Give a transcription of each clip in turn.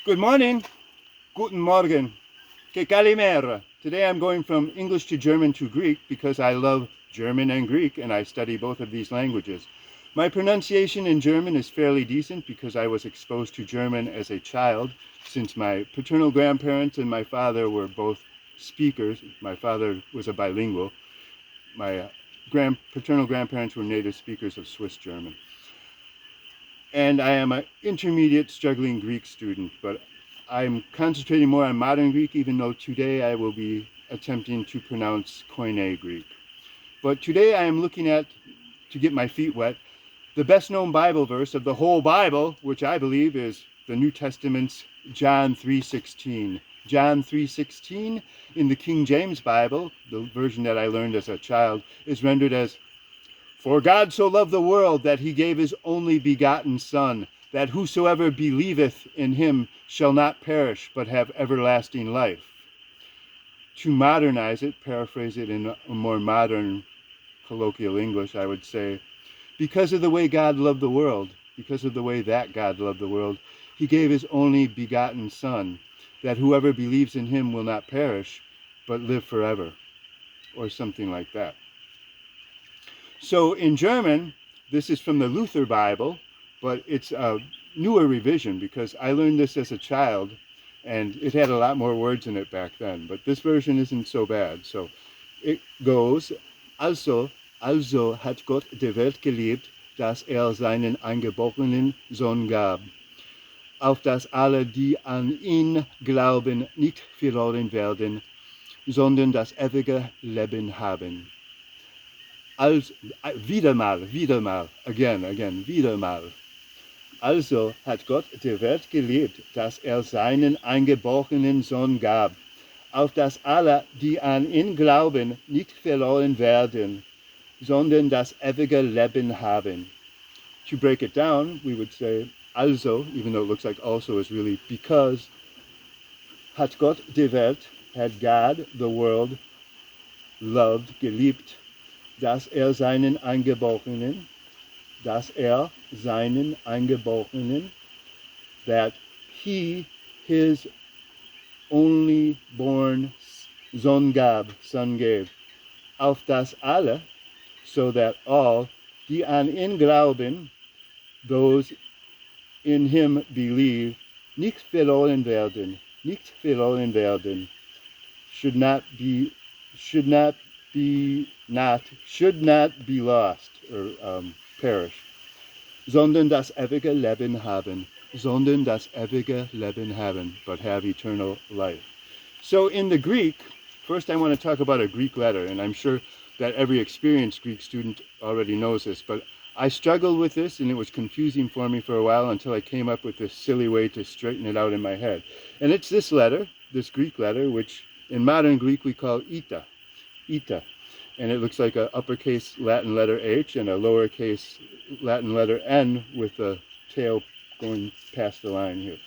Good morning. Guten Morgen. Que kalimera. Today I'm going from English to German to Greek because I love German and Greek and I study both of these languages. My pronunciation in German is fairly decent because I was exposed to German as a child since my paternal grandparents and my father were both speakers. My father was a bilingual. My paternal grandparents were native speakers of Swiss German. And I am an intermediate struggling Greek student, but I'm concentrating more on modern Greek, even though today I will be attempting to pronounce Koine Greek. But today I am looking at, to get my feet wet, the best known Bible verse of the whole Bible, which I believe is the New Testament's John 3:16. John 3:16 in the King James Bible, the version that I learned as a child, is rendered as, "For God so loved the world that he gave his only begotten Son, that whosoever believeth in him shall not perish, but have everlasting life." To modernize it, paraphrase it in a more modern colloquial English, I would say, because of the way God loved the world, because of the way that God loved the world, he gave his only begotten Son, that whoever believes in him will not perish, but live forever, or something like that. So in German, this is from the Luther Bible, but it's a newer revision because I learned this as a child and it had a lot more words in it back then. But this version isn't so bad. So it goes, also hat Gott die Welt geliebt, dass seinen eingeborenen Sohn gab, auf dass alle, die an ihn glauben, nicht verloren werden, sondern das ewige Leben haben. Wieder mal, again, wieder mal. Also hat Gott die Welt geliebt, dass seinen eingeborenen Sohn gab, auf dass alle, die an ihn glauben, nicht verloren werden, sondern das ewige Leben haben. To break it down, we would say, also, even though it looks like also is really because, hat Gott die Welt, had God, the world, loved, geliebt, dass seinen Eingeborenen, that he, his only born Sohn gave, auf das alle, so that all, die an ihn glauben, those in him believe, nicht verloren werden, should not be lost or perish, sondern das ewige Leben haben, but have eternal life. So in the Greek, first I want to talk about a Greek letter, and I'm sure that every experienced Greek student already knows this, but I struggled with this and it was confusing for me for a while until I came up with this silly way to straighten it out in my head. And it's this letter, this Greek letter, which in modern Greek we call eta. And it looks like an uppercase Latin letter H and a lowercase Latin letter N with a tail going past the line here.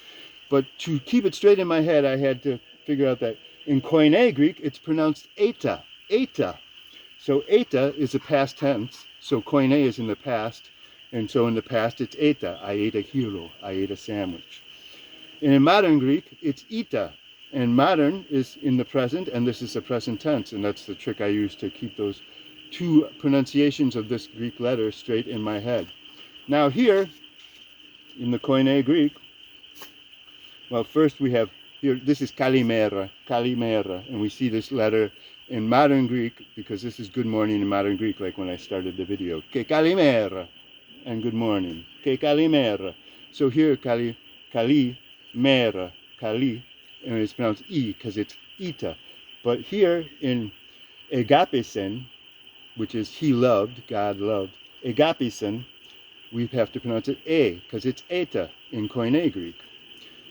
But to keep it straight in my head, I had to figure out that in Koine Greek, it's pronounced eta. So eta is a past tense, so Koine is in the past, and so in the past it's eta. I ate a hero, I ate a sandwich. And in modern Greek, it's eta. And modern is in the present, and this is the present tense, and that's the trick I use to keep those two pronunciations of this Greek letter straight in my head. Now here, in the Koine Greek, well, first we have here, this is kalimera, and we see this letter in modern Greek, because this is good morning in modern Greek, like when I started the video. Ke kalimera, and good morning. Ke kalimera. So here, kalimera, and it's pronounced E, because it's eta. But here in agapisen, which is he loved, God loved, agapisen, we have to pronounce it E, because it's eta in Koine Greek.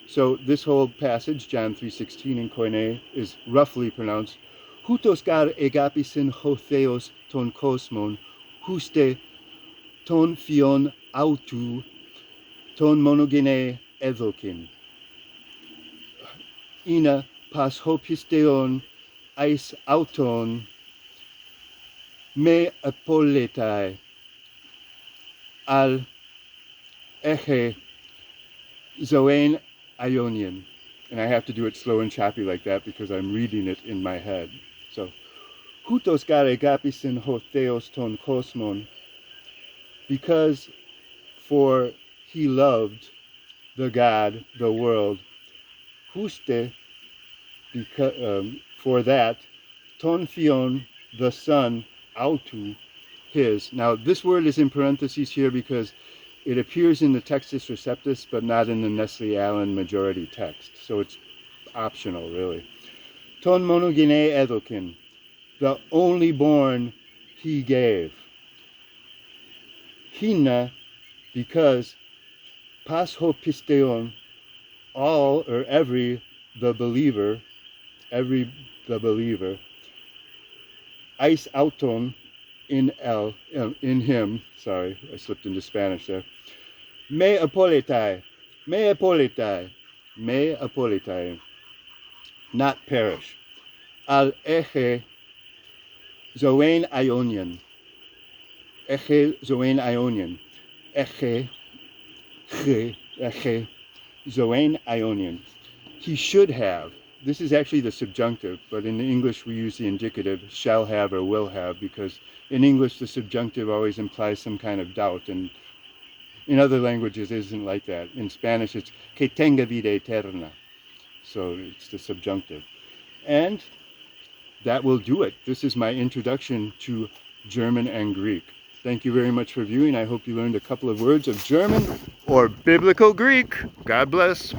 So this whole passage, John 3:16 in Koine, is roughly pronounced Houtos gar agapisen ho theos ton kosmon, huste ton fion autu, ton monogene evokin. Ina pas hopisteon eis auton me apolletai al eche zoen Ionian. And I have to do it slow and choppy like that because I'm reading it in my head. So, Hutos gare gapisin ho theos ton kosmon, because for he loved the God, the world, huste, because, for that, ton theon, the Son, autu, his. Now, this word is in parentheses here because it appears in the Textus Receptus, but not in the Nestle Allen majority text. So it's optional, really. Ton monogene edokin, the only born he gave. Hina, because pas ho pisteon, all or every the believer, eis auton in him, sorry, I slipped into Spanish there. Me apolitai, not perish. Al eche zoen ionian, eche zoen ionian. He should have. This is actually the subjunctive, but in English we use the indicative, shall have or will have, because in English the subjunctive always implies some kind of doubt, and in other languages it isn't like that. In Spanish it's que tenga vida eterna, so it's the subjunctive. And that will do it. This is my introduction to German and Greek. Thank you very much for viewing. I hope you learned a couple of words of German or Biblical Greek. God bless.